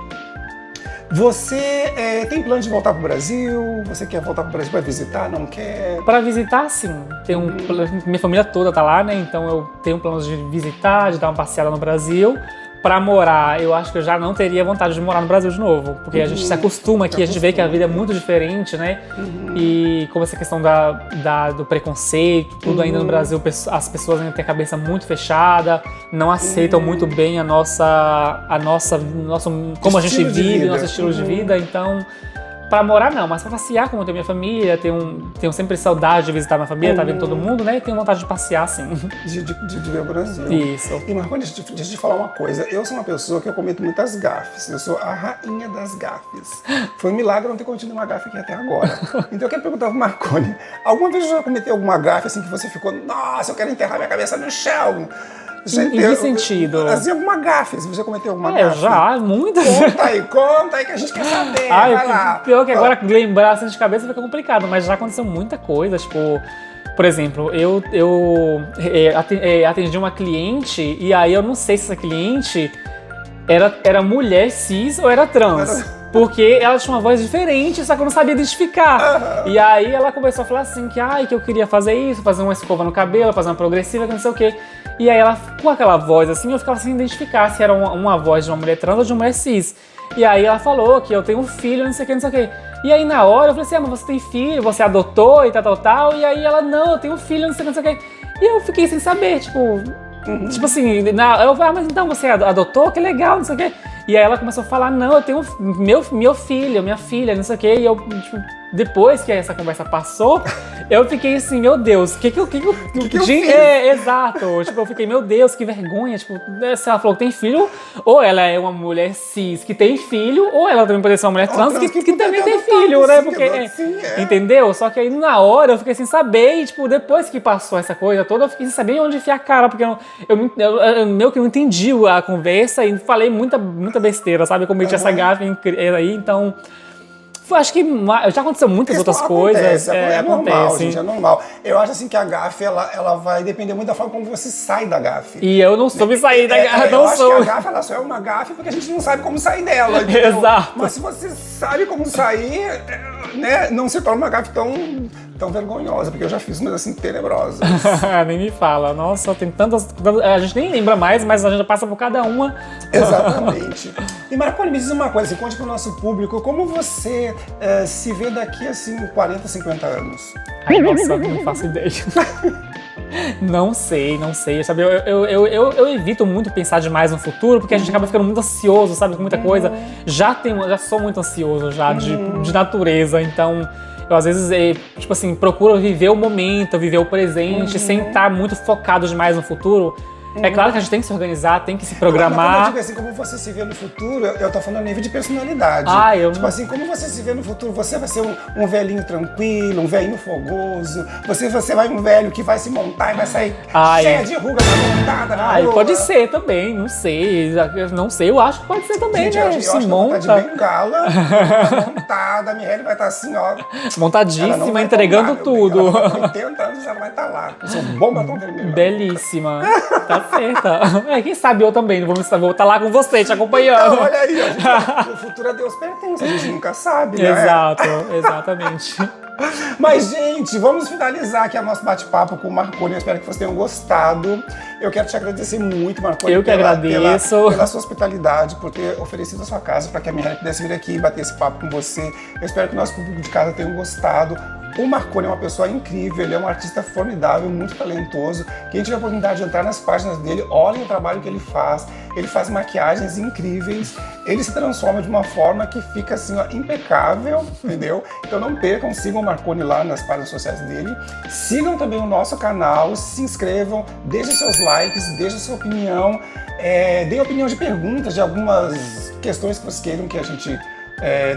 Você tem plano de voltar para o Brasil? Você quer voltar para o Brasil para visitar? Não quer? Para visitar, sim. Minha família toda tá lá, né? Então eu tenho planos de visitar, de dar uma passeada no Brasil. Para morar, eu acho que eu já não teria vontade de morar no Brasil de novo, porque a gente se acostuma aqui, a gente vê que a vida é muito diferente, né? E como essa questão do preconceito, tudo ainda no Brasil, as pessoas ainda têm a cabeça muito fechada, não aceitam muito bem nosso como a gente vive, nosso estilo de vida, então... Pra morar não, mas pra passear, como eu tenho minha família, tenho sempre saudade de visitar minha família, tá vendo todo mundo, né? E tenho vontade de passear, sim. De ver o Brasil. Isso. E Marconi, deixa eu te falar uma coisa. Eu sou uma pessoa que eu cometo muitas gafes. Eu sou a rainha das gafes. Foi um milagre não ter cometido uma gafe aqui até agora. Então eu quero perguntar pro Marconi, alguma vez você já cometeu alguma gafe assim que você ficou, nossa, eu quero enterrar minha cabeça no chão? Em que sentido? Assim, alguma gafe, se você cometeu alguma gafe. Já, muitas. Conta aí que a gente quer saber. Vai lá. Pior que agora lembrar assim de cabeça fica complicado, mas já aconteceu muita coisa, tipo... Por exemplo, eu atendi uma cliente e aí eu não sei se essa cliente era mulher cis ou era trans. Porque ela tinha uma voz diferente, só que eu não sabia identificar. E aí ela começou a falar assim, que eu queria fazer isso, fazer uma escova no cabelo, fazer uma progressiva, que não sei o quê. E aí ela, com aquela voz assim, eu ficava sem identificar se era uma voz de uma mulher trans ou de uma mulher cis. E aí ela falou que eu tenho um filho, não sei o que, não sei o que. E aí na hora eu falei assim, mas você tem filho, você adotou e tal. E aí ela, não, eu tenho um filho, não sei o que, não sei o que. E eu fiquei sem saber, tipo assim, eu falei, mas então você adotou? Que legal, não sei o que. E aí ela começou a falar, não, eu tenho meu filho, minha filha, não sei o que. E eu, tipo, depois que essa conversa passou, eu fiquei assim, meu Deus, o que eu fiz? Exato. Tipo, eu fiquei, meu Deus, que vergonha. Tipo, se ela falou que tem filho, ou ela é uma mulher cis que tem filho, ou ela também pode ser uma mulher trans que também tem filho, né? Porque, entendeu? Só que aí na hora eu fiquei sem saber, e tipo, depois que passou essa coisa toda, eu fiquei sem saber onde enfiar a cara, porque eu meio que não entendi a conversa e falei muita besteira, sabe? Eu cometi essa gafe aí, então... Acho que já aconteceu muitas outras coisas. É normal, gente, é normal. Eu acho assim que a gafe, ela vai depender muito da forma como você sai da gafe. E eu não soube sair da gafe, eu acho que a gafe, ela só é uma gafe porque a gente não sabe como sair dela. Exato. Mas se você sabe como sair, né, não se torna uma gafe tão vergonhosa, porque eu já fiz umas assim tenebrosas. Nem me fala. Nossa, tem tantas... A gente nem lembra mais, mas a gente já passa por cada uma. Exatamente. E Marconi, me diz uma coisa, assim, conte pro nosso público, como você se vê daqui, assim, 40, 50 anos? Ai, nossa, eu não faço ideia. Não sei, sabe? Eu evito muito pensar demais no futuro, porque a gente acaba ficando muito ansioso, sabe? Com muita coisa. Já sou muito ansioso, de natureza, então... Eu, às vezes, tipo assim, procuro viver o momento, viver o presente, sem estar muito focado demais no futuro. É claro que a gente tem que se organizar, tem que se programar. Mas eu digo assim, como você se vê no futuro, eu tô falando a nível de personalidade. Tipo assim, como você se vê no futuro, você vai ser um velhinho tranquilo, um velhinho fogoso, você vai um velho que vai se montar e vai sair cheia de ruga montada na rua. Pode ser também, não sei, eu acho que pode ser também, gente, né? eu acho que monta. Tá de bengala, montada, a Mireille vai estar assim, ó. Montadíssima, entregando tudo. Ela vai ter 80 anos, ela vai estar lá, com seu bom batom vermelho. Belíssima. Tá certa. Quem sabe eu também, vou estar lá com você, te acompanhando. Então, olha aí, o futuro a Deus pertence, a gente nunca sabe, né? Exato, exatamente. Mas, gente, vamos finalizar aqui o nosso bate-papo com o Marconi. Eu espero que vocês tenham gostado. Eu quero te agradecer muito, Marconi. Eu que agradeço. Pela sua hospitalidade, por ter oferecido a sua casa para que a Mireille pudesse vir aqui e bater esse papo com você. Eu espero que o nosso público de casa tenha gostado. O Marconi é uma pessoa incrível, ele é um artista formidável, muito talentoso. Quem tiver a oportunidade de entrar nas páginas dele, olhem o trabalho que ele faz maquiagens incríveis, ele se transforma de uma forma que fica assim, ó, impecável, entendeu? Então não percam, sigam o Marconi lá nas páginas sociais dele, sigam também o nosso canal, se inscrevam, deixem seus likes, deixem sua opinião, deem opinião de perguntas, de algumas questões que vocês queiram que a gente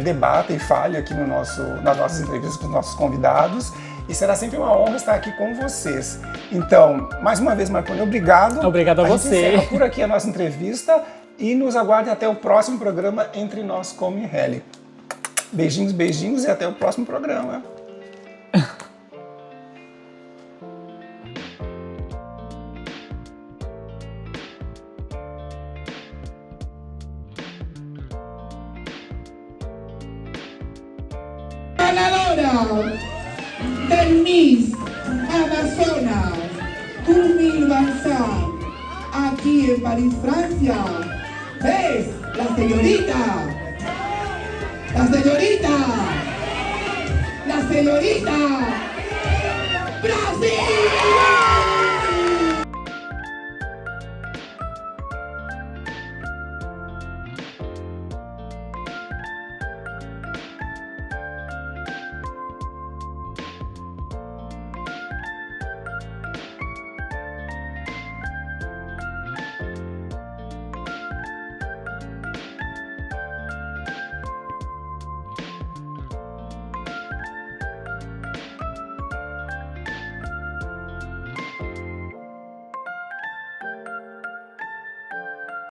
debata e fale aqui nas nossas entrevistas com os nossos convidados. E será sempre uma honra estar aqui com vocês. Então, mais uma vez, Marconi, obrigado. Obrigado a você. A gente encerra por aqui a nossa entrevista e nos aguardem até o próximo programa Entre Nós com Mireille. Beijinhos, beijinhos e até o próximo programa. Ganadora del Miss Amazonas 2025 aquí en París, Francia, es la señorita Brasil.